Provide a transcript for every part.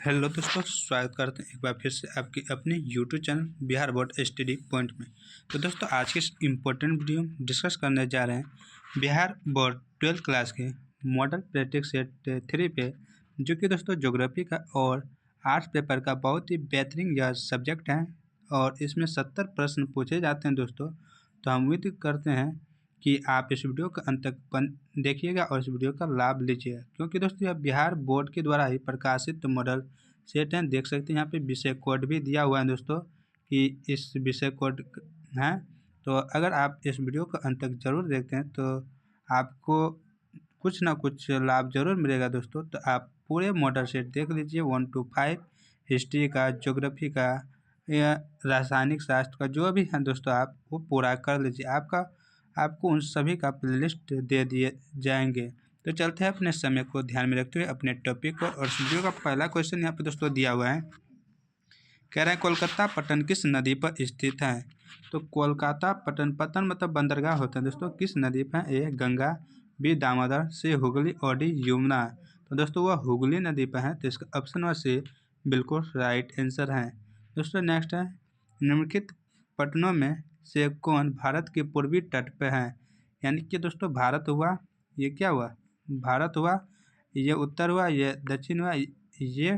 Hello दोस्तों, स्वागत करते हैं एक बार फिर से आपकी अपने YouTube channel Bihar board study point में। तो दोस्तों, आज के इस इम्पोर्टेंट वीडियो में डिस्कस करने जा रहे हैं बिहार बोर्ड 12th क्लास के मॉडल प्रैक्टिस सेट 3 पे, जो कि दोस्तों ज्योग्राफी का और आर्ट्स पेपर का बहुत ही बेहतरीन यह सब्जेक्ट है और इसमें 70 प्रश्न पूछे जाते हैं दोस्तों। तो हम उम्मीद करते हैं कि आप इस वीडियो का अंत तक देखिएगा और इस वीडियो का लाभ लीजिएगा, क्योंकि दोस्तों यह बिहार बोर्ड के द्वारा ही प्रकाशित मॉडल सेट हैं। देख सकते हैं यहाँ पे विषय कोड भी दिया हुआ है दोस्तों कि इस विषय कोड है। तो अगर आप इस वीडियो का अंत तक जरूर देखते हैं तो आपको कुछ ना कुछ लाभ जरूर मिलेगा दोस्तों। तो आप पूरे मॉडल सेट देख लीजिए 1 to 5, हिस्ट्री का, ज्योग्राफी का या रासायनिक शास्त्र का, जो भी है दोस्तों आप वो पूरा कर लीजिए। आपको उन सभी का प्लेलिस्ट दे दिए जाएंगे। तो चलते हैं अपने समय को ध्यान में रखते हुए अपने टॉपिक को। और वीडियो का पहला क्वेश्चन यहाँ पे दोस्तों दिया हुआ है, कह रहे हैं कोलकाता पट्टन किस नदी पर स्थित है। तो कोलकाता पट्टन मतलब बंदरगाह होता है दोस्तों, किस नदी पर? ए गंगा, बी दामोदर, सी हुगली और डी यमुना। तो दोस्तों वह हुगली नदी पर है, तो इसका ऑप्शन नंबर सी बिल्कुल राइट आंसर है। दोस्तों नेक्स्ट है, निम्नलिखित पट्टनों में से कौन भारत के पूर्वी तट पर है। यानी कि दोस्तों भारत हुआ, ये क्या हुआ, भारत हुआ, ये उत्तर हुआ, ये दक्षिण हुआ, ये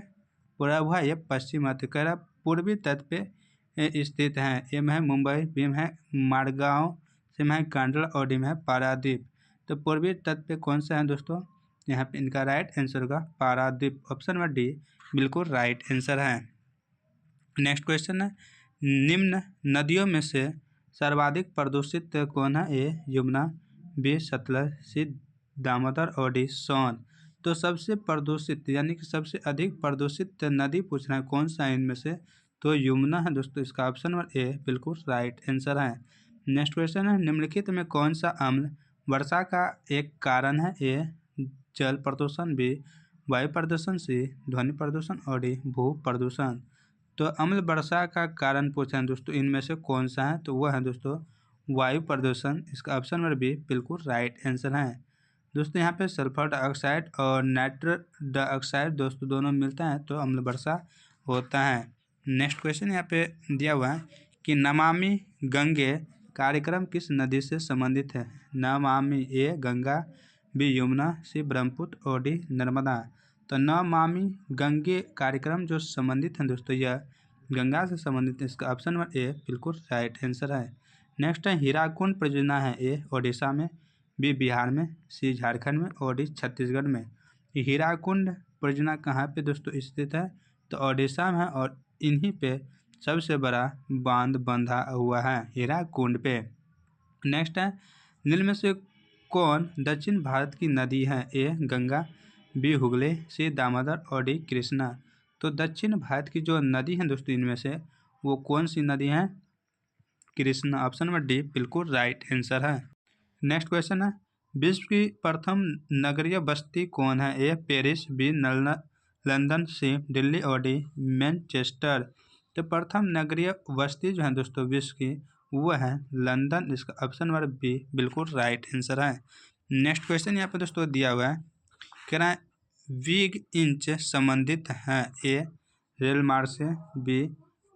पूर्व हुआ, ये पश्चिम हुआ। तो कह रहा पूर्वी तट पे स्थित है। ए में है मुंबई, बी में है माड़गांव, सी में है कांडला और डी में है पारादीप। तो पूर्वी तट पे कौन सा है दोस्तों, यहाँ पे इनका राइट आंसर होगा पारादीप। ऑप्शन नंबर डी बिल्कुल राइट आंसर है। नेक्स्ट क्वेश्चन है, निम्न नदियों में से सर्वाधिक प्रदूषित कौन है। ए यमुना, बी सतलज, सी दामोदर और डी सोन। तो सबसे प्रदूषित यानी कि सबसे अधिक प्रदूषित नदी पूछ रहे हैं कौन सा है इनमें से, तो यमुना है दोस्तों। इसका ऑप्शन नंबर ए बिल्कुल राइट आंसर है। नेक्स्ट क्वेश्चन है, निम्नलिखित में कौन सा अम्ल वर्षा का एक कारण है। ए जल प्रदूषण, बी वायु प्रदूषण, सी ध्वनि प्रदूषण और डी भू प्रदूषण। तो अम्ल वर्षा का कारण पूछा है दोस्तों, इनमें से कौन सा है, तो वह है दोस्तों वायु प्रदूषण। इसका ऑप्शन नंबर बी बिल्कुल राइट आंसर है। दोस्तों यहाँ पे सल्फर डाइऑक्साइड और नाइट्रस डाइऑक्साइड दोस्तों दोनों मिलता है तो अम्ल वर्षा होता है। नेक्स्ट क्वेश्चन यहाँ पे दिया हुआ है कि नमामि गंगे कार्यक्रम किस नदी से संबंधित है। नमामि, ए गंगा, बी यमुना, सी ब्रह्मपुत्र और डी नर्मदा। तो नमामि गंगे कार्यक्रम जो संबंधित है दोस्तों, यह गंगा से संबंधित है। इसका ऑप्शन नंबर ए बिल्कुल राइट आंसर है। नेक्स्ट है, हीराकुंड परियोजना है। ए ओडिशा में, बी बिहार में, सी झारखंड में और डी छत्तीसगढ़ में। हीराकुंड परियोजना कहाँ पे दोस्तों स्थित है, तो ओडिशा में है और इन्हीं पे सबसे बड़ा बांध बंधा हुआ है हीराकुंड पे। नेक्स्ट है, निम्न में से कौन दक्षिण भारत की नदी है। ए गंगा, बी हुगली, सी दामोदर और डी कृष्णा। तो दक्षिण भारत की जो नदी है दोस्तों इनमें से वो कौन सी नदी है, कृष्णा। ऑप्शन नंबर डी बिल्कुल राइट आंसर है। नेक्स्ट क्वेश्चन है, विश्व की प्रथम नगरीय बस्ती कौन है। ए पेरिस, बी लंदन, सी दिल्ली और डी मैनचेस्टर। तो प्रथम नगरीय बस्ती जो है दोस्तों विश्व की वो है लंदन। इसका ऑप्शन नंबर बी बिल्कुल राइट आंसर है। नेक्स्ट क्वेश्चन यहाँ पे दोस्तों दिया हुआ है, कह रहा है विग इंच संबंधित है। ए रेल मार्ग से, बी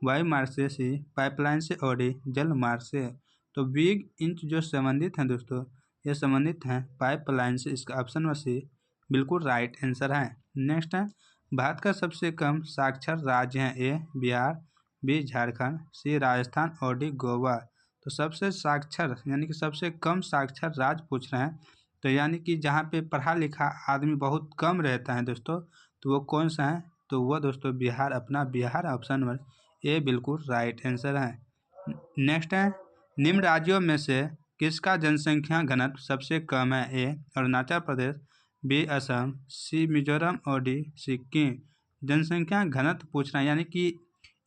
वायु मार्ग से, सी पाइपलाइन से और डी जल मार्ग से। तो विग इंच जो संबंधित हैं दोस्तों ये संबंधित हैं पाइपलाइन से। इसका ऑप्शन नंबर सी बिल्कुल राइट आंसर है। नेक्स्ट है, भारत का सबसे कम साक्षर राज्य है। ए बिहार, बी झारखंड, सी राजस्थान और डी गोवा। तो सबसे साक्षर यानी कि सबसे कम साक्षर राज्य पूछ रहे हैं, तो यानी कि जहाँ पे पढ़ा लिखा आदमी बहुत कम रहता है दोस्तों, तो वो कौन सा है, तो वह दोस्तों बिहार, अपना बिहार। ऑप्शन नंबर ए बिल्कुल राइट आंसर है। नेक्स्ट है, निम्न राज्यों में से किसका जनसंख्या घनत्व सबसे कम है। ए अरुणाचल प्रदेश, बी असम, सी मिजोरम और डी सिक्किम। जनसंख्या घनत्व पूछ रहे हैं यानी कि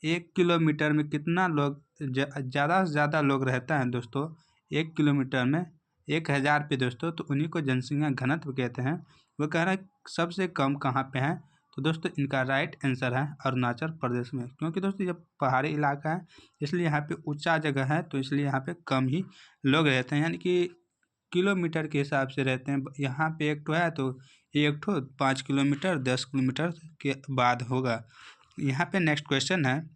1 किलोमीटर में कितना लोग ज़्यादा से ज़्यादा लोग रहता है दोस्तों 1 किलोमीटर में 1000 पे दोस्तों, तो उन्हीं को जनसंख्या घनत्व कहते हैं। वो कह रहा है सबसे कम कहाँ पे है, तो दोस्तों इनका राइट आंसर है अरुणाचल प्रदेश में, क्योंकि दोस्तों जब पहाड़ी इलाका है इसलिए यहाँ पे ऊंचा जगह है, तो इसलिए यहाँ पे कम ही लोग रहते हैं। यानी कि किलोमीटर के हिसाब से रहते हैं। यहाँ पे एक ठो है तो एक ठो 5 किलोमीटर 10 किलोमीटर के बाद होगा। यहाँ पे नेक्स्ट क्वेश्चन है,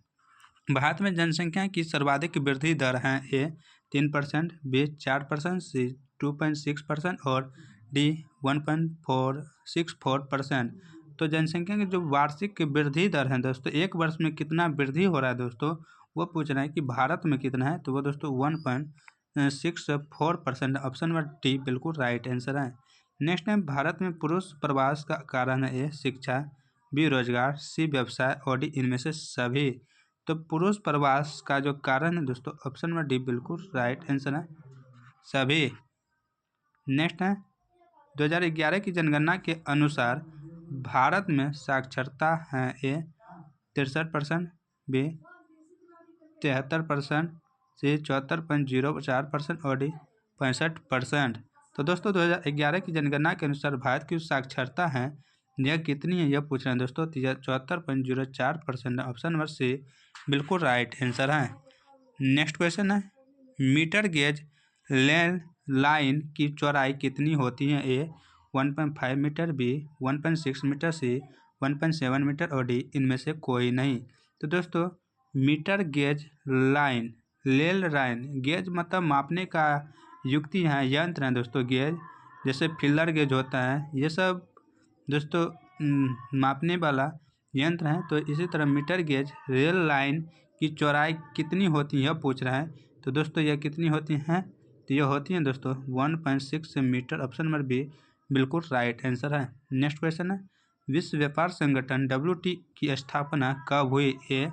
भारत में जनसंख्या की सर्वाधिक वृद्धि दर है ए 3%, बी 4%, सी 2.6% और डी 1.464%। तो जनसंख्या की जो वार्षिक वृद्धि दर है दोस्तों, एक वर्ष में कितना वृद्धि हो रहा है दोस्तों, वो पूछ रहा है कि भारत में कितना है। तो वो दोस्तों 1.64%। ऑप्शन नंबर डी बिल्कुल राइट आंसर है। नेक्स्ट है, भारत में पुरुष प्रवास का कारण है ए शिक्षा, बी रोजगार, सी व्यवसाय और डी इनमें से सभी। तो पुरुष प्रवास का जो कारण है दोस्तों, ऑप्शन नंबर डी बिल्कुल राइट आंसर है, सभी। नेक्स्ट है, 2011 की जनगणना के अनुसार भारत में साक्षरता है ए 63%, बी 73%, सी 74.04% और डी 65%। तो दोस्तों 2011 की जनगणना के अनुसार भारत की साक्षरता है यह कितनी है, यह पूछ रहे हैं दोस्तों। 74.04%। ऑप्शन नंबर सी बिल्कुल राइट आंसर है। नेक्स्ट क्वेश्चन है, मीटर गेज लेन लाइन की चौड़ाई कितनी होती है ए 1.5 मीटर, बी 1.6 मीटर, सी 1.7 मीटर और डी इनमें से कोई नहीं। तो दोस्तों मीटर गेज लाइन, लेल लाइन, गेज मतलब मापने का युक्ति है, यंत्र है दोस्तों। गेज जैसे फिलर गेज होता है, ये सब दोस्तों मापने वाला यंत्र है। तो इसी तरह मीटर गेज रेल लाइन की चौड़ाई कितनी होती है पूछ रहा है। तो दोस्तों यह कितनी होती हैं, तो यह होती हैं दोस्तों 1.6 मीटर। ऑप्शन नंबर बी बिल्कुल राइट आंसर है। नेक्स्ट क्वेश्चन है, विश्व व्यापार संगठन WTO की स्थापना कब हुई ए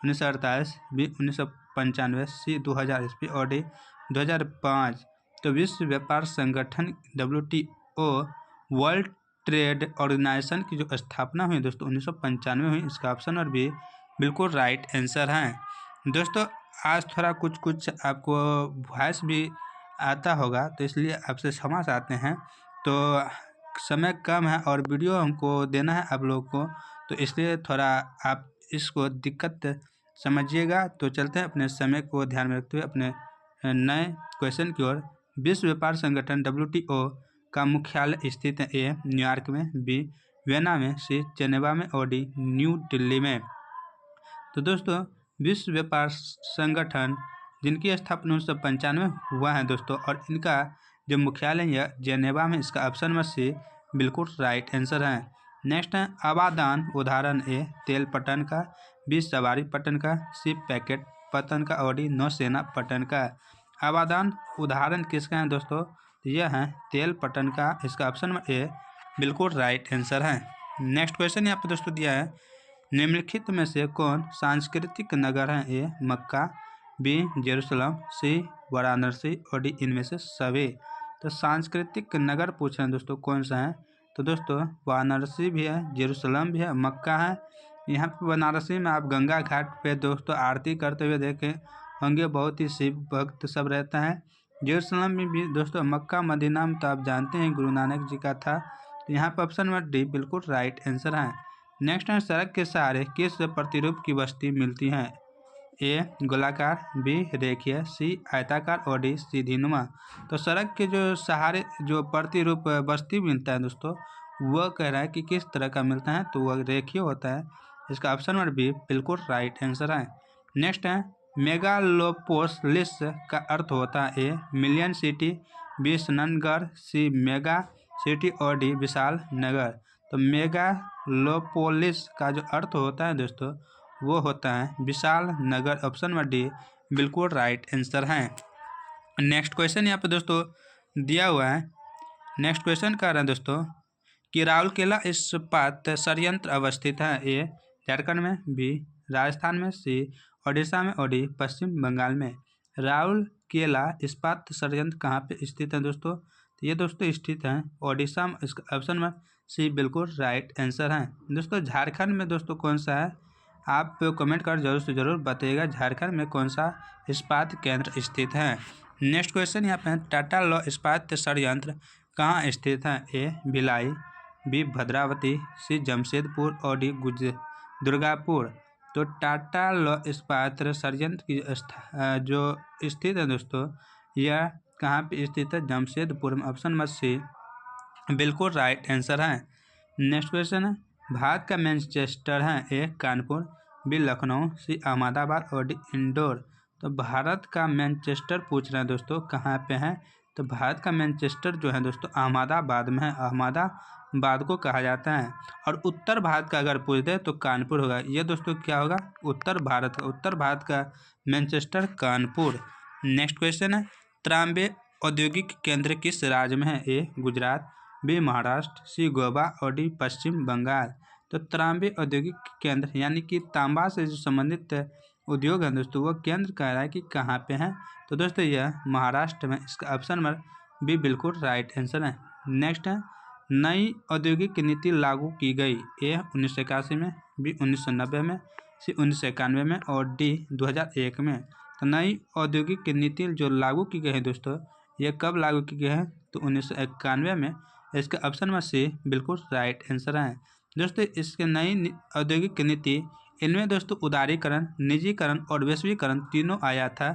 1948, बी 1995, सी 2000 ईस्वी और डी 2005। तो विश्व व्यापार संगठन WTO वर्ल्ड ट्रेड ऑर्गेनाइजेशन की जो स्थापना हुई दोस्तों 1995 हुई। इसका ऑप्शन और भी बिल्कुल राइट आंसर है। दोस्तों आज थोड़ा कुछ आपको वॉइस भी आता होगा, तो इसलिए आपसे क्षमा चाहते हैं। तो समय कम है और वीडियो हमको देना है आप लोग को, तो इसलिए थोड़ा आप इसको दिक्कत समझिएगा। तो चलते हैं अपने समय को ध्यान में रखते हुए अपने नए क्वेश्चन की ओर। विश्व व्यापार संगठन WTO का मुख्यालय स्थित है ए न्यूयॉर्क में, बी वियना में, सी जेनेवा में और डी न्यू दिल्ली में। तो दोस्तों विश्व व्यापार संगठन जिनकी स्थापना 1995 हुआ है दोस्तों, और इनका जो मुख्यालय है जेनेवा में। इसका ऑप्शन नंबर सी बिल्कुल राइट आंसर है। नेक्स्ट है, आवादान उदाहरण ए तेल पटन का, बी सवारी पटन का, सी पैकेट पतन का और डी नौसेना पटन का। आवादान उदाहरण किसका है दोस्तों, यह है तेल पटन का। इसका ऑप्शन नंबर ए बिल्कुल राइट आंसर है। नेक्स्ट क्वेश्चन यहाँ पर दोस्तों दिया है, निम्नलिखित में से कौन सांस्कृतिक नगर है ए मक्का, बी जेरूसलम, सी वाराणसी और डी इनमें से सभी। तो सांस्कृतिक नगर पूछ रहे हैं दोस्तों कौन सा है। तो दोस्तों वाराणसी भी है, जेरूसलम भी है, मक्का है। यहाँ पे बनारसी में आप गंगा घाट पे दोस्तों आरती करते हुए देखे होंगे, बहुत ही शिव भक्त सब रहता है। जेरूसलम में भी दोस्तों, मक्का मदीना में तो आप जानते हैं गुरु नानक जी का था। तो यहाँ पर ऑप्शन नंबर डी बिल्कुल राइट आंसर है। नेक्स्ट है, सड़क के सहारे किस प्रतिरूप की बस्ती मिलती है ए गोलाकार, बी रेखीय, सी आयताकार और डी सीधीनुमा। तो सड़क के जो सहारे जो प्रतिरूप बस्ती मिलता है दोस्तों, वह कह रहा है कि किस तरह का मिलता है, तो वह रेखीय होता है। इसका ऑप्शन नंबर बी बिल्कुल राइट आंसर है। नेक्स्ट है, मेगालोपोलिस का अर्थ होता है ए मिलियन सिटी, बी स्ननगढ़, सी मेगा सिटी और डी विशाल नगर। तो मेगालोपोलिस का जो अर्थ होता है दोस्तों, वो होता है Vishal Nagar. Option number D बिल्कुल राइट आंसर है। नेक्स्ट क्वेश्चन यहाँ पे दोस्तों दिया हुआ है। नेक्स्ट क्वेश्चन कह रहा है दोस्तों कि राउरकेला इस्पात संयंत्र अवस्थित है ए झारखंड में, बी राजस्थान में, सी ओडिशा में और डी पश्चिम बंगाल में। राउरकेला इस्पात संयंत्र कहाँ पे स्थित है दोस्तों, तो ये दोस्तों स्थित है ओडिशा में। इसका ऑप्शन में सी बिल्कुल राइट आंसर है। दोस्तों झारखंड में दोस्तों कौन सा है, आप कमेंट कर जरूर से ज़रूर बताइएगा झारखंड में कौन सा इस्पात केंद्र स्थित है। नेक्स्ट क्वेश्चन यहाँ पे, टाटा लॉ इस्पात संयंत्र कहाँ स्थित है ए भिलाई, बी भद्रावती, सी जमशेदपुर और डी दुर्गापुर। तो टाटा लॉ इस्पात संयंत्र की जो स्थित है दोस्तों, यह कहाँ पे स्थित है? जमशेदपुर में। ऑप्शन नंबर सी बिल्कुल राइट आंसर है। नेक्स्ट क्वेश्चन है, भारत का मैनचेस्टर है? ए कानपुर, बी लखनऊ, सी अहमदाबाद और डी इंदौर। तो भारत का मैनचेस्टर पूछ रहे हैं दोस्तों, कहाँ पे है? तो भारत का मैनचेस्टर जो है दोस्तों अहमदाबाद में है। अहमदाबाद को कहा जाता है। और उत्तर भारत का अगर पूछ दे तो कानपुर होगा। ये दोस्तों क्या होगा? उत्तर भारत का मैनचेस्टर कानपुर। नेक्स्ट क्वेश्चन है, त्रांबे औद्योगिक केंद्र किस राज्य में है? ए गुजरात, बी महाराष्ट्र, सी गोवा और डी पश्चिम बंगाल। तो त्रांबे औद्योगिक केंद्र यानी कि तांबा से जो संबंधित उद्योग है दोस्तों, वो केंद्र कह रहा है कि कहाँ पे है? तो दोस्तों यह महाराष्ट्र में। इसका ऑप्शन नंबर बी बिल्कुल राइट आंसर है। नेक्स्ट है, नई औद्योगिक नीति लागू की गई? ए 1981 में, बी 1990 में, सी 1991 में और डी 2001 में। तो नई औद्योगिक नीति जो लागू की गई है दोस्तों, ये कब लागू की गई है? तो 1991 में। इसका ऑप्शन नंबर सी बिल्कुल राइट आंसर है। दोस्तों इसके नई औद्योगिक नीति, इनमें दोस्तों उदारीकरण, निजीकरण और वैश्वीकरण तीनों आया था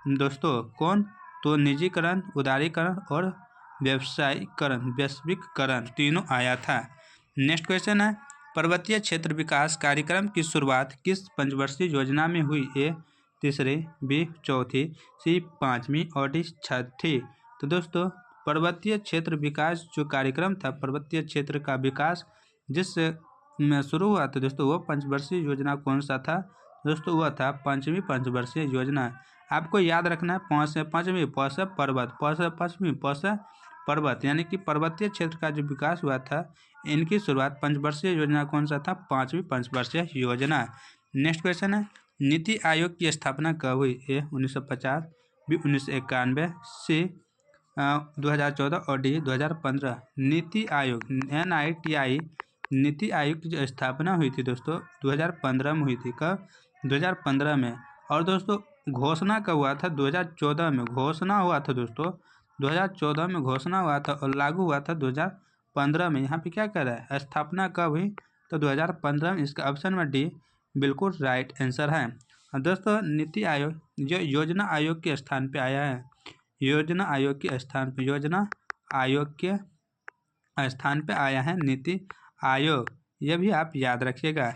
दोस्तों। कौन? तो निजीकरण, उदारीकरण और वैश्वीकरण तीनों आया था। नेक्स्ट क्वेश्चन है, पर्वतीय क्षेत्र विकास कार्यक्रम की शुरुआत किस पंचवर्षीय योजना में हुई? ए तीसरी, बी चौथी, सी पाँचवीं और डी छठी। तो दोस्तों पर्वतीय क्षेत्र विकास जो कार्यक्रम था, पर्वतीय क्षेत्र का विकास जिस में शुरू हुआ था दोस्तों, वो पंचवर्षीय योजना कौन सा था दोस्तों? वह था पाँचवीं पंचवर्षीय योजना। आपको याद रखना है, पाँचवीं प पर्वत, पश्चिमी पर्वत, यानी कि पर्वतीय क्षेत्र का जो विकास हुआ था, इनकी शुरुआत पंचवर्षीय योजना कौन सा था? पाँचवीं पंचवर्षीय योजना। नेक्स्ट क्वेश्चन है, नीति आयोग की स्थापना कब हुई? ए 1950, बी 1991, सी 2014 और डी 2015। नीति आयोग NITI नीति आयोग की जो स्थापना हुई थी दोस्तों 2015 में हुई थी। कब? 2015 में। और दोस्तों घोषणा कब हुआ था? 2014 में घोषणा हुआ था दोस्तों, 2014 में घोषणा हुआ था और लागू हुआ था 2015 में। यहाँ पे क्या कर रहा है? स्थापना कब हुई? तो 2015 में। इसका ऑप्शन में डी बिल्कुल राइट आंसर है। और दोस्तों नीति आयोग जो योजना आयोग के स्थान पे आया है, योजना आयोग के स्थान पे आया है नीति आयोग, यह भी आप याद रखिएगा।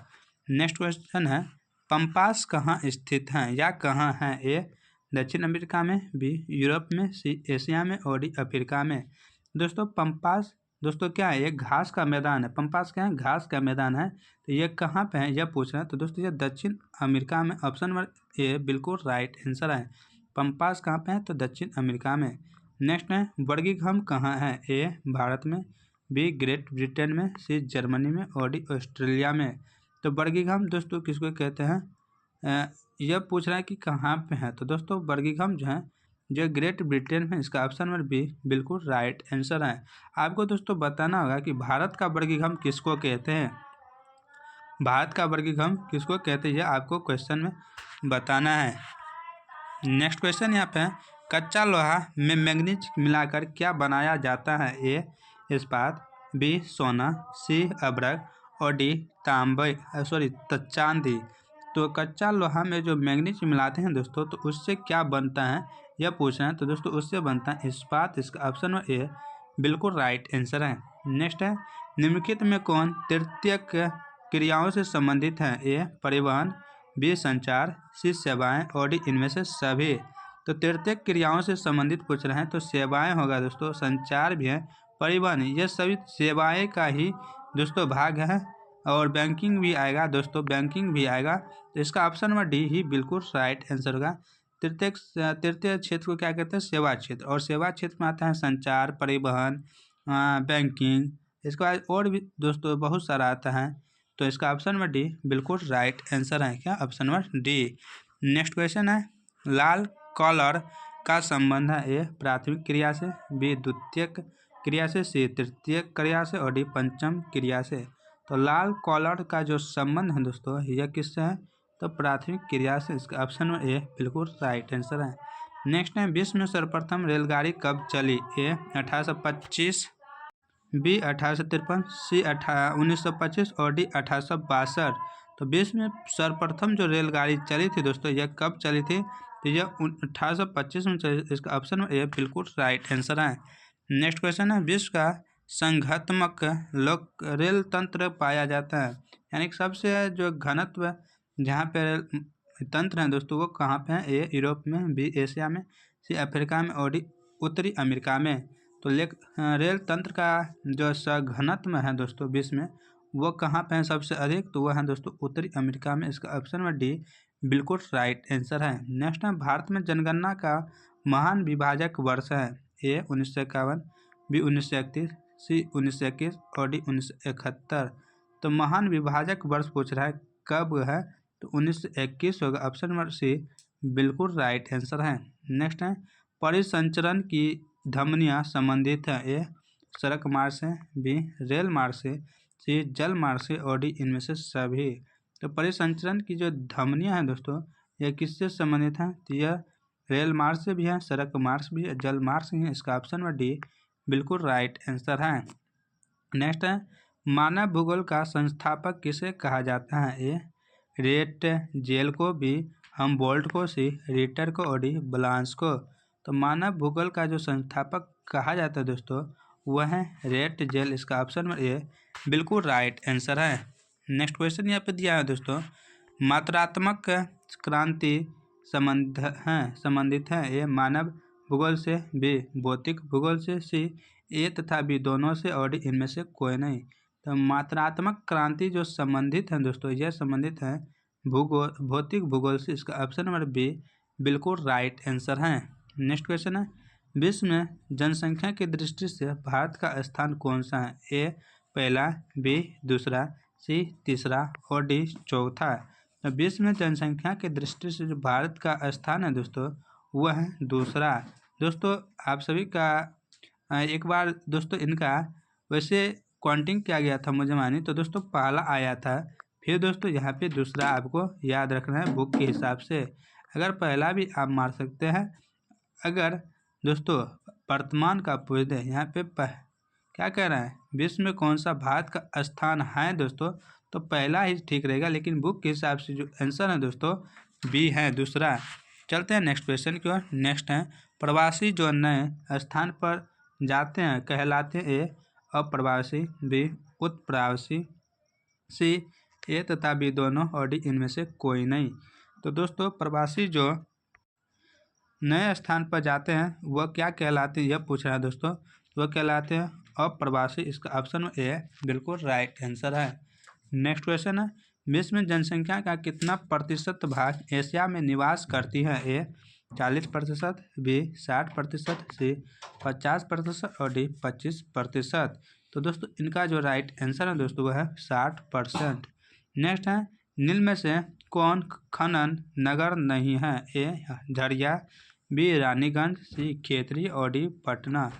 नेक्स्ट क्वेश्चन है, पंपास कहाँ स्थित हैं या कहाँ हैं? ए दक्षिण अमेरिका में, बी यूरोप में, सी एशिया में और डी अफ्रीका में। दोस्तों पंपास दोस्तों क्या है? ये घास का मैदान है। पंपास क्या है? घास का मैदान है। तो ये कहाँ पे है? यह पूछ रहे हैं। तो दोस्तों ये दक्षिण अमेरिका में। ऑप्शन नंबर ए बिल्कुल राइट आंसर है। पंपास कहाँ पे है? तो दक्षिण अमेरिका में। नेक्स्ट है, बर्मिंघम कहाँ है? ए भारत में, बी ग्रेट ब्रिटेन में, सी जर्मनी में और डी ऑस्ट्रेलिया में। तो बर्मिंघम दोस्तों किसको कहते हैं? यह पूछ रहा है कि कहाँ पे है? तो दोस्तों बर्मिंघम जो है जो ग्रेट ब्रिटेन में। इसका ऑप्शन नंबर बी बिल्कुल राइट आंसर है। आपको दोस्तों बताना होगा कि भारत का बर्मिंघम किसको कहते हैं। भारत का बर्मिंघम किसको कहते हैं, यह आपको क्वेश्चन में बताना है। नेक्स्ट क्वेश्चन यहाँ पे है, कच्चा लोहा में मैंगनीज मिलाकर क्या बनाया जाता है? ए इस्पात, बी सोना, सी अब्रक और डी चांदी। तो कच्चा लोहा में जो मैंगनीज मिलाते हैं दोस्तों, तो उससे क्या बनता है यह पूछ रहे हैं। तो दोस्तों उससे बनता है इस्पात। इसका ऑप्शन में ए बिल्कुल राइट आंसर है। नेक्स्ट है, निम्नलिखित में कौन तृतीय क्रियाओं से संबंधित है? ए परिवहन, बी संचार, सी सेवाएं और डी इनमें से सभी। तो तृतीय क्रियाओं से संबंधित पूछ रहे हैं तो सेवाएं होगा दोस्तों, संचार भी है, परिवहन, ये सभी सेवाएं का ही दोस्तों भाग है। और बैंकिंग भी आएगा दोस्तों, बैंकिंग भी आएगा। तो इसका ऑप्शन नंबर डी ही बिल्कुल राइट आंसर होगा। तृतीय क्षेत्र को क्या कहते हैं? सेवा क्षेत्र। और सेवा क्षेत्र में आता है संचार, परिवहन, बैंकिंग, इसके बाद और भी दोस्तों बहुत सारा आता है। तो इसका ऑप्शन नंबर डी बिल्कुल राइट आंसर है। क्या? Option number D. Next question है, लाल कॉलर का संबंध है? ए प्राथमिक क्रिया से, बी द्वितीयक क्रिया से, सी तृतीयक क्रिया से और डी पंचम क्रिया से। तो लाल कॉलर का जो संबंध है दोस्तों यह किससे है? तो प्राथमिक क्रिया से। इसका ऑप्शन नंबर ए बिल्कुल राइट आंसर है। नेक्स्ट है, विश्व में सर्वप्रथम रेलगाड़ी कब चली? ए 1825, बी 1853, सी 1925 और डी 1862। तो विश्व में सर्वप्रथम जो रेलगाड़ी चली थी दोस्तों, यह कब चली थी? तो यह 1825 में चली। इसका ऑप्शन में यह बिल्कुल राइट आंसर है। नेक्स्ट क्वेश्चन है, विश्व का संघात्मक लोक रेल तंत्र पाया जाता है, यानी कि सबसे जो घनत्व जहाँ पे रेल तंत्र हैं दोस्तों वो कहाँ पे है? ए यूरोप में, बी एशिया में, सी अफ्रीका में और डी उत्तरी अमेरिका में। तो रेल तंत्र का जो घनत्व है दोस्तों विश्व में वो कहाँ पे है सबसे अधिक? तो वह है दोस्तों उत्तरी अमेरिका में। इसका ऑप्शन में डी बिल्कुल राइट आंसर है। नेक्स्ट है, भारत में जनगणना का महान विभाजक वर्ष है। ए 1951, बी 1931, सी 1921 और डी 1971। तो महान विभाजक वर्ष पूछ रहा है कब है? तो 1921 होगा। ऑप्शन नंबर सी बिल्कुल राइट आंसर है। नेक्स्ट है, परिसंचरण की धमनियाँ संबंधित है। ए सड़क मार्ग से, बी रेल मार्ग से, सी जल मार्ग से और डी इनमें से सभी। तो परिसंचरण की जो धमनियाँ हैं दोस्तों यह किससे संबंधित हैं? तो यह रेल मार्ग से भी है, सड़क मार्ग से भी है, जल मार्ग से है। इसका ऑप्शन नंबर डी बिल्कुल राइट आंसर है। नेक्स्ट है, मानव भूगोल का संस्थापक किसे कहा जाता है? ए रेट जेल को, बी हमबोल्ट को, सी रिटर को और डी ब्लांस को। तो मानव भूगोल का जो संस्थापक कहा जाता है दोस्तों वह है रेट जेल। इसका ऑप्शन नंबर ए बिल्कुल राइट आंसर है। नेक्स्ट क्वेश्चन यहाँ पे दिया है दोस्तों, मात्रात्मक क्रांति संबंधित है। ए मानव भूगोल से, बी भौतिक भूगोल से, सी ए तथा बी दोनों से और डी इनमें से कोई नहीं। तो मात्रात्मक क्रांति जो संबंधित है दोस्तों यह संबंधित है भौतिक भूगोल से। इसका ऑप्शन नंबर बी बिल्कुल राइट आंसर है। नेक्स्ट क्वेश्चन है, विश्व में जनसंख्या की दृष्टि से भारत का स्थान कौन सा है? ए पहला, बी दूसरा, सी तीसरा और डी चौथा। तो विश्व में जनसंख्या की दृष्टि से जो भारत का स्थान है दोस्तों वह है दूसरा। दोस्तों आप सभी का एक बार दोस्तों इनका वैसे काउंटिंग किया गया था मुझे मानी, तो दोस्तों पहला आया था, फिर दोस्तों यहाँ पे दूसरा आपको याद रखना है बुक के हिसाब से। अगर पहला भी आप मार सकते हैं। अगर दोस्तों वर्तमान का पूछ दे यहाँ पे क्या कह रहा है, विश्व में कौन सा भारत का स्थान है दोस्तों, तो पहला ही ठीक रहेगा, लेकिन बुक के हिसाब से जो आंसर है दोस्तों बी है दूसरा। चलते हैं नेक्स्ट क्वेश्चन की ओर। नेक्स्ट है, प्रवासी जो नए स्थान पर जाते हैं कहलाते हैं ए अप्रवासी, बी उत्प्रवासी, सी ए तथा बी दोनों और डी इनमें से कोई नहीं। तो दोस्तों प्रवासी जो नए स्थान पर जाते हैं वह क्या कहलाते हैं यह पूछ रहा है दोस्तों, वह कहलाते हैं अप्रवासी। इसका ऑप्शन ए बिल्कुल राइट आंसर है। नेक्स्ट क्वेश्चन है, विश्व में जनसंख्या का कितना प्रतिशत भाग एशिया में निवास करती है? ए 40%, बी 60%, सी 50% और डी 25%। तो दोस्तों इनका जो राइट आंसर है दोस्तों वह है 60%। नेक्स्ट है, निम्न में से कौन खनन नगर नहीं है? ए झरिया, बी रानीगंज, सी खेतरी और डी पटना।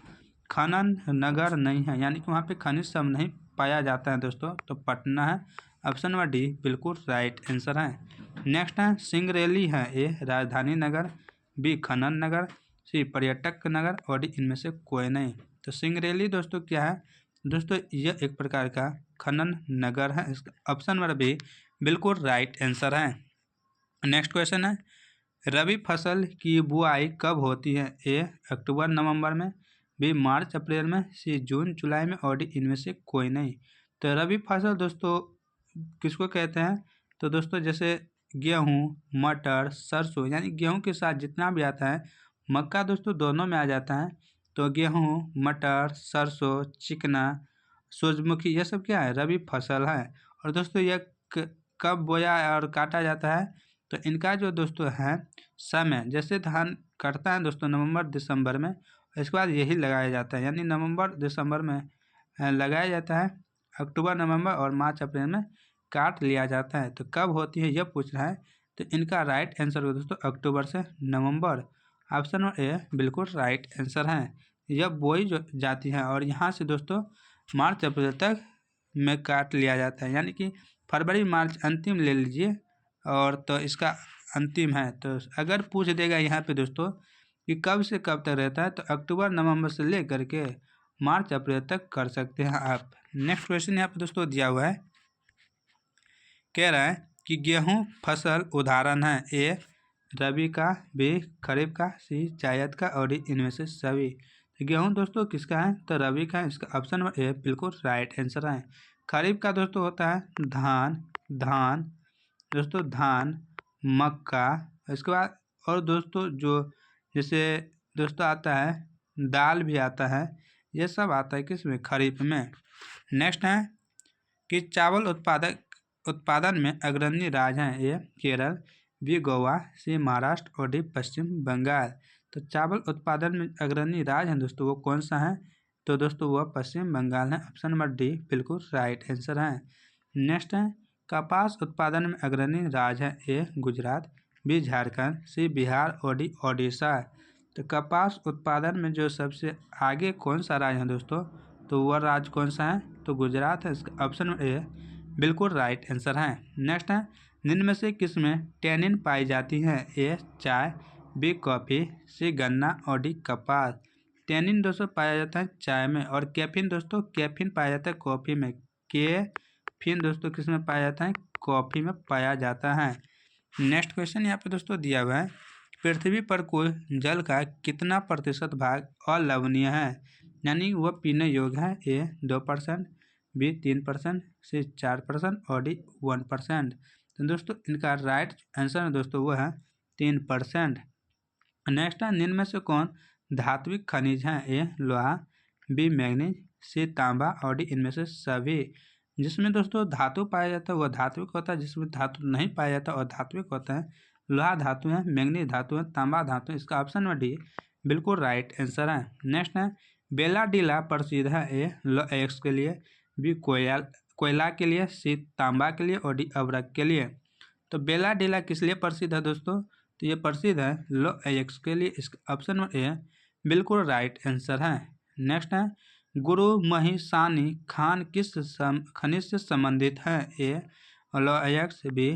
खनन नगर नहीं है यानी कि वहाँ पे खनिज सब नहीं पाया जाता है दोस्तों, तो पटना है। ऑप्शन नंबर डी बिल्कुल राइट आंसर है। नेक्स्ट है, सिंगरेली है। ए राजधानी नगर, बी खनन नगर, सी पर्यटक नगर और डी इनमें से कोई नहीं। तो सिंगरेली दोस्तों क्या है दोस्तों, यह एक प्रकार का खनन नगर है। इसका ऑप्शन नंबर बी बिल्कुल राइट आंसर है। नेक्स्ट क्वेश्चन है, रबी फसल की बुआई कब होती है? ए अक्टूबर नवंबर में, बी मार्च अप्रैल में, सी जून जुलाई में और डी इनमें से कोई नहीं। तो रबी फसल दोस्तों किसको कहते हैं? तो दोस्तों जैसे गेहूँ, मटर, सरसों, यानी गेहूँ के साथ जितना भी आता है, मक्का दोस्तों दोनों में आ जाता है। तो गेहूँ, मटर, सरसों, चिकना, सूरजमुखी यह सब क्या है? रबी फसल है। और दोस्तों यह कब बोया और काटा जाता है? तो इनका जो दोस्तों है समय, जैसे धान कटता है दोस्तों नवंबर दिसंबर में, इसके बाद यही लगाया जाता है, यानी नवंबर दिसंबर में लगाया जाता है, अक्टूबर नवंबर और मार्च अप्रैल में काट लिया जाता है। तो कब होती है यह पूछ रहा है, तो इनका राइट आंसर हो दोस्तों अक्टूबर से नवंबर। ऑप्शन नंबर ए बिल्कुल राइट आंसर है। यह बोई जो जाती है और यहाँ से दोस्तों मार्च अप्रैल तक में काट लिया जाता है, यानी कि फरवरी मार्च अंतिम ले लीजिए और तो इसका अंतिम है। तो अगर पूछ देगा यहाँ पे दोस्तों कि कब से कब तक रहता है, तो अक्टूबर नवंबर से ले करके मार्च अप्रैल तक कर सकते हैं आप। नेक्स्ट क्वेश्चन यहाँ पे दोस्तों दिया हुआ है, कह रहा है कि गेहूँ फसल उदाहरण है? ए रबी का, बी खरीफ का, सी जायद का और डी इनमें से सभी। तो गेहूँ दोस्तों किसका है? तो रबी का है। इसका ऑप्शन नंबर ए बिल्कुल राइट आंसर है। खरीफ का दोस्तों होता है धान दोस्तों, धान, मक्का। इसके बाद और दोस्तों जो जैसे दोस्तों आता है दाल भी आता है, ये सब आता है किसमें? खरीफ में। नेक्स्ट है कि चावल उत्पादन में अग्रणी राज्य हैं? ए केरल, बी गोवा, सी महाराष्ट्र और डी पश्चिम बंगाल। तो चावल उत्पादन में अग्रणी राज्य हैं दोस्तों, वो कौन सा है? तो दोस्तों वह पश्चिम बंगाल है। ऑप्शन नंबर डी बिल्कुल राइट आंसर है। नेक्स्ट है कपास उत्पादन में अग्रणी राज्य है? ए गुजरात, बी झारखंड, सी बिहार और डी ओडिशा। तो कपास उत्पादन में जो सबसे आगे कौन सा राज्य है दोस्तों? तो वह राज्य कौन सा है? तो गुजरात है। इसका ऑप्शन ए बिल्कुल राइट आंसर है। नेक्स्ट है निम्न में से किस में टैनिन पाई जाती है? ए चाय, बी कॉफ़ी, सी गन्ना और डी कपास। टैनिन दोस्तों पाया जाता है चाय में, और कैफीन दोस्तों पाया जाता है कॉफ़ी में। कैफीन दोस्तों किस में पाया जाता है? कॉफ़ी में पाया जाता है। नेक्स्ट क्वेश्चन यहाँ पे दोस्तों दिया हुआ है, पृथ्वी पर कुल जल का कितना प्रतिशत भाग अलवणीय है? यानी वह पीने योग्य है? ए 2%, बी 3%, सी 4% और डी 1%। तो दोस्तों इनका राइट आंसर है दोस्तों वो है 3%। नेक्स्ट है निम्न में से कौन धात्विक खनिज है? ए लोहा, बी मैग्नीज, सी तांबा और डी इनमें से सभी। जिसमें दोस्तों धातु पाया जाता है वह धात्विक होता है, जिसमें धातु नहीं पाया जाता और धात्विक होता है। लोहा धातु है, मैग्नीज धातु है, तांबा धातु है। इसका ऑप्शन नंबर डी बिल्कुल राइट आंसर है। नेक्स्ट है बेला डीला प्रसिद्ध है? ए लो एक्स के लिए, बी कोयला के लिए, सी तांबा के लिए और डी अवरक के लिए। तो बेला डीला किस लिए प्रसिद्ध है दोस्तों? तो ये प्रसिद्ध है लो एक्स के लिए। इसका ऑप्शन नंबर ए बिल्कुल राइट आंसर है। नेक्स्ट है गुरु महिसानी खान किस खनिज से संबंधित है? ए लो एक्स, बी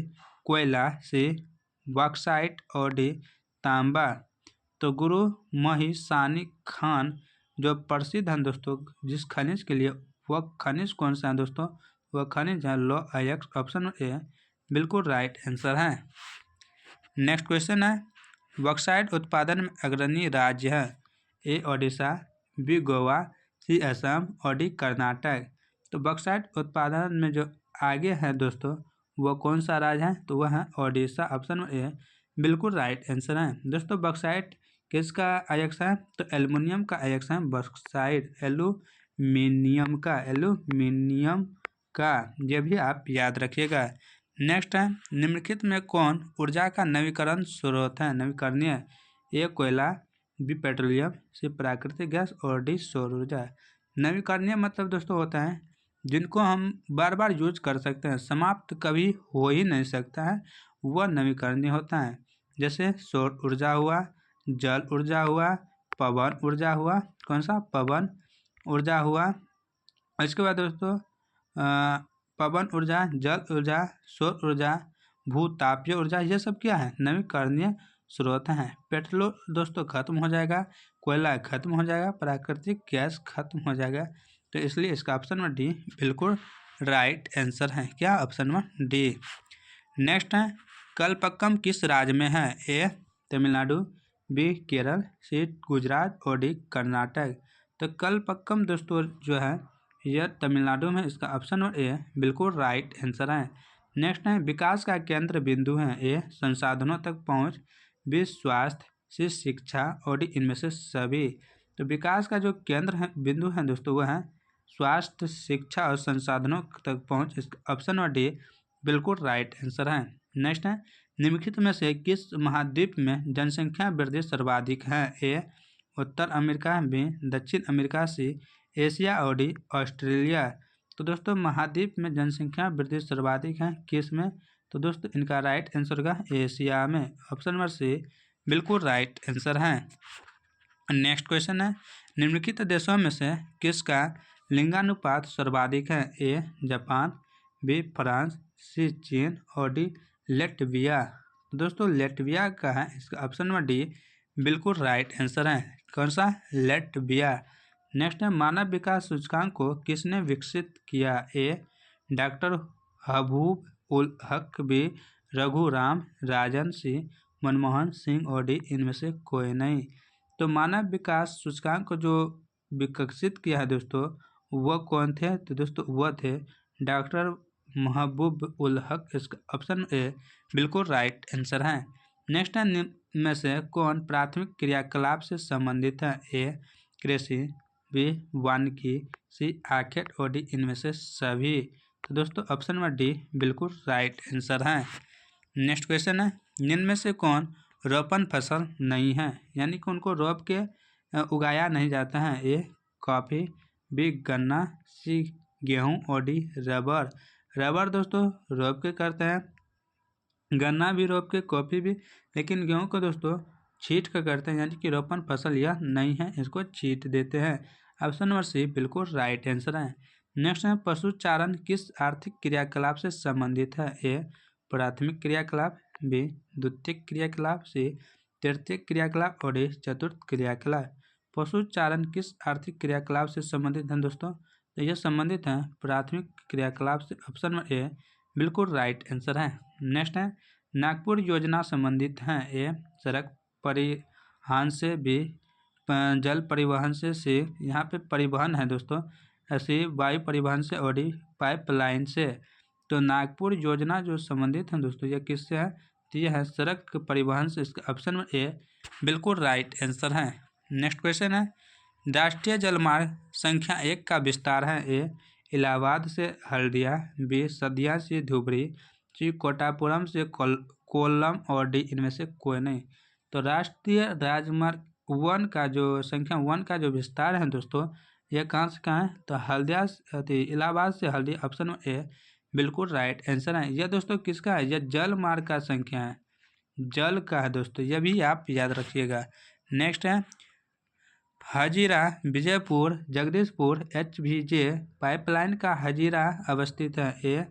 कोयला, सी बॉक्साइट और डी तांबा। तो गुरु महिसानी खान जो प्रसिद्ध है दोस्तों जिस खनिज के लिए, वह खनिज कौन सा है दोस्तों? वह खनिज है लो एक्स। ऑप्शन ए बिल्कुल राइट आंसर है। नेक्स्ट क्वेश्चन है बॉक्साइट उत्पादन में अग्रणी राज्य है? ए ओडिशा, बी गोवा, सी असम और डी कर्नाटक। तो बॉक्साइट उत्पादन में जो आगे है दोस्तों वह कौन सा राज्य है? तो वह है ओडिशा। ऑप्शन ए बिल्कुल राइट आंसर है। दोस्तों बॉक्साइट किसका अयस्क है? तो एल्युमिनियम का अयस्क है बॉक्साइट, एल्यूमिनियम का। यह भी आप याद रखिएगा। नेक्स्ट है निम्नलिखित में कौन ऊर्जा का नवीकरण स्रोत है? नवीकरणीय? ए कोयला, बी पेट्रोलियम, सी प्राकृतिक गैस और डी सौर ऊर्जा। नवीकरणीय मतलब दोस्तों होता है जिनको हम बार बार यूज कर सकते हैं, समाप्त कभी हो ही नहीं सकता है, वह नवीकरणीय होता है। जैसे सौर ऊर्जा हुआ, जल ऊर्जा हुआ, पवन ऊर्जा हुआ। कौन सा? पवन ऊर्जा हुआ। इसके बाद दोस्तों पवन ऊर्जा, जल ऊर्जा, सौर ऊर्जा, भूतापीय ऊर्जा, ये सब क्या है? नवीकरणीय स्रोत हैं। पेट्रोल दोस्तों खत्म हो जाएगा, कोयला खत्म हो जाएगा, प्राकृतिक गैस खत्म हो जाएगा। तो इसलिए इसका ऑप्शन नंबर डी बिल्कुल राइट आंसर है। क्या? Option number D. नेक्स्ट है कलपक्कम किस राज्य में है? ए तमिलनाडु, बी केरल, सी गुजरात और डी कर्नाटक। तो कलपक्कम दोस्तों जो है यह तमिलनाडु में। इसका ऑप्शन नंबर ए बिल्कुल राइट आंसर है। नेक्स्ट है विकास का केंद्र बिंदु है? ए संसाधनों तक पहुंच, बी स्वास्थ्य, सी शिक्षा और डी इनमें से सभी। तो विकास का जो केंद्र है बिंदु है दोस्तों वह है स्वास्थ्य, शिक्षा और संसाधनों तक पहुंच। इसका ऑप्शन नंबर डी बिल्कुल राइट आंसर है। नेक्स्ट है निम्नलिखित में से किस महाद्वीप में जनसंख्या वृद्धि सर्वाधिक है? ए उत्तर अमेरिका, बी दक्षिण अमेरिका, सी एशिया और डी ऑस्ट्रेलिया। तो दोस्तों महाद्वीप में जनसंख्या वृद्धि सर्वाधिक है किस में? तो दोस्तों इनका राइट आंसर होगा एशिया में। ऑप्शन नंबर सी बिल्कुल राइट आंसर है। नेक्स्ट क्वेश्चन है निम्नलिखित देशों में से किसका लिंगानुपात सर्वाधिक है? ए जापान, बी फ्रांस, सी चीन और डी लेटविया। दोस्तों लेटविया का है। इसका ऑप्शन नंबर डी बिल्कुल राइट आंसर है। कौन सा? लेटविया। नेक्स्ट है मानव विकास सूचकांक को किसने विकसित किया? ए doctor haboob ul Haq B, Raghuram Rajan सी, मनमोहन सिंह और डी इनमें से कोई नहीं। तो मानव विकास सूचकांक को जो विकसित किया है दोस्तों वह कौन थे? तो दोस्तों वह थे डॉक्टर महबूब उल हक। इसका ऑप्शन ए बिल्कुल राइट आंसर है। नेक्स्ट है, निम्न में से कौन प्राथमिक क्रियाकलाप से संबंधित है? ए कृषि, बी वानिकी, सी आखेट और डी इनमें से सभी। तो दोस्तों ऑप्शन नंबर डी बिल्कुल राइट आंसर है। नेक्स्ट क्वेश्चन है, निम्न में से कौन रोपण फसल नहीं है, यानी कि उनको रोप के उगाया नहीं जाता है? ए कॉफ़ी, बी गन्ना, सी गेहूँ और डी रबर। रबर दोस्तों रोप के करते हैं, गन्ना भी रोप के, कॉफ़ी भी, लेकिन गेहूँ को दोस्तों छीट कर करते हैं, यानी कि रोपण फसल यह नहीं है, इसको छीट देते हैं। ऑप्शन नंबर सी बिल्कुल राइट आंसर है। नेक्स्ट है, पशुचारण किस आर्थिक क्रियाकलाप से संबंधित है? ए प्राथमिक क्रियाकलाप, बी द्वितीयक क्रियाकलाप, सी तृतीयक क्रियाकलाप और डी चतुर्थ क्रियाकलाप। पशुचारण किस आर्थिक क्रियाकलाप से संबंधित है दोस्तों? तो यह संबंधित है प्राथमिक क्रियाकलाप से। ऑप्शन नंबर ए बिल्कुल राइट आंसर है। नेक्स्ट है, नागपुर योजना संबंधित है? ए सड़क परिवहन से, बी जल परिवहन से, सी यहाँ पे परिवहन है दोस्तों, सी वायु परिवहन से और डी पाइपलाइन से। तो नागपुर योजना जो संबंधित है दोस्तों यह किससे है? तो यह है सड़क परिवहन से। इसका ऑप्शन नंबर ए बिल्कुल राइट आंसर है। नेक्स्ट क्वेश्चन है, राष्ट्रीय जलमार्ग संख्या 1 का विस्तार है? ए इलाहाबाद से हल्दिया, बी सदिया से धुबरी, सी कोटापुरम से कोल्लम और डी इनमें से कोई नहीं। तो राष्ट्रीय राजमार्ग 1 का जो संख्या 1 का जो विस्तार है दोस्तों यह कहाँ से कहाँ है? तो हल्दिया इलाहाबाद से हल्दिया। ऑप्शन नंबर ए बिल्कुल राइट आंसर है। यह दोस्तों किसका है? यह जल मार्ग का संख्या है, जल का है दोस्तों, यह भी आप याद रखिएगा। नेक्स्ट है, हजीरा विजयपुर जगदीशपुर HVJ पाइपलाइन का हजीरा अवस्थित है? ए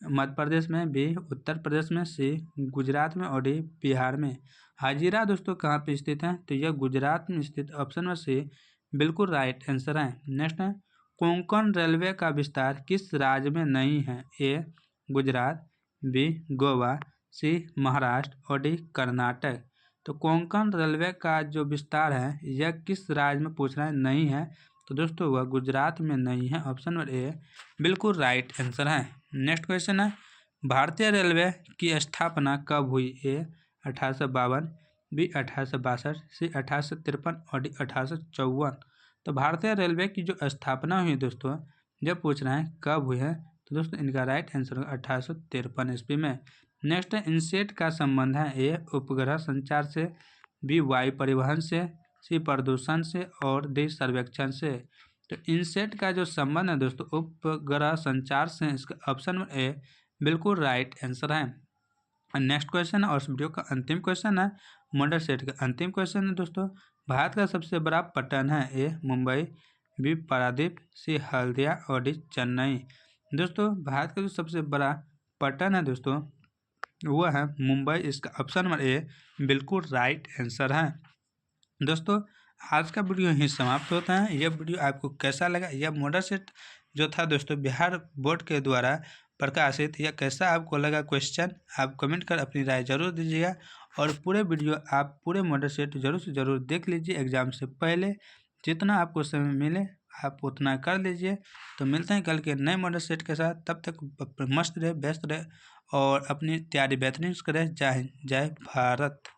मध्य प्रदेश में, बी उत्तर प्रदेश में, सी गुजरात में और डी बिहार में। हजीरा दोस्तों कहाँ पे स्थित है? तो यह गुजरात में स्थित। ऑप्शन नंबर सी बिल्कुल राइट आंसर है। नेक्स्ट है, कोंकण रेलवे का विस्तार किस राज्य में नहीं है? ए गुजरात, बी गोवा, सी महाराष्ट्र और डी कर्नाटक। तो कोंकण रेलवे का जो विस्तार है यह किस राज्य में पूछ रहा है? नहीं है, तो दोस्तों वह गुजरात में नहीं है। ऑप्शन नंबर ए बिल्कुल राइट आंसर है। नेक्स्ट क्वेश्चन है, भारतीय रेलवे की स्थापना कब हुई? ए 1852, बी 1862, सी 1853 और डी 1854। तो भारतीय रेलवे की जो स्थापना हुई दोस्तों जब पूछ रहे हैं कब हुई है, तो दोस्तों इनका राइट आंसर होगा 1853 ईस्वी में। नेक्स्ट है, इनसेट का संबंध है? ए उपग्रह संचार से, बी वायु परिवहन से, सी प्रदूषण से और डी सर्वेक्षण से। तो इनसेट का जो संबंध है दोस्तों उपग्रह संचार से। इसका ऑप्शन नंबर ए बिल्कुल राइट आंसर है। नेक्स्ट क्वेश्चन और इस वीडियो का अंतिम क्वेश्चन है, मॉडल सेट का अंतिम क्वेश्चन है दोस्तों, भारत का सबसे बड़ा पटन है? ए मुंबई, बी पारादीप, सी हल्दिया और डी चेन्नई। दोस्तों भारत का जो सबसे बड़ा पटन है दोस्तों वो है मुंबई। इसका ऑप्शन नंबर ए बिल्कुल राइट आंसर है। दोस्तों आज का वीडियो यहीं समाप्त होता है। यह वीडियो आपको कैसा लगा? यह मॉडल सेट जो था दोस्तों बिहार बोर्ड के द्वारा प्रकाशित, यह कैसा आपको लगा क्वेश्चन आप कमेंट कर अपनी राय जरूर दीजिएगा। और पूरे वीडियो आप पूरे मॉडल सेट जरूर से ज़रूर देख लीजिए एग्जाम से पहले। जितना आपको समय मिले आप उतना कर लीजिए। तो मिलते हैं कल के नए मॉडल सेट के साथ। तब तक मस्त रहे, व्यस्त रहे और अपनी तैयारी बेहतरीन करें। जय हिंद, जय भारत।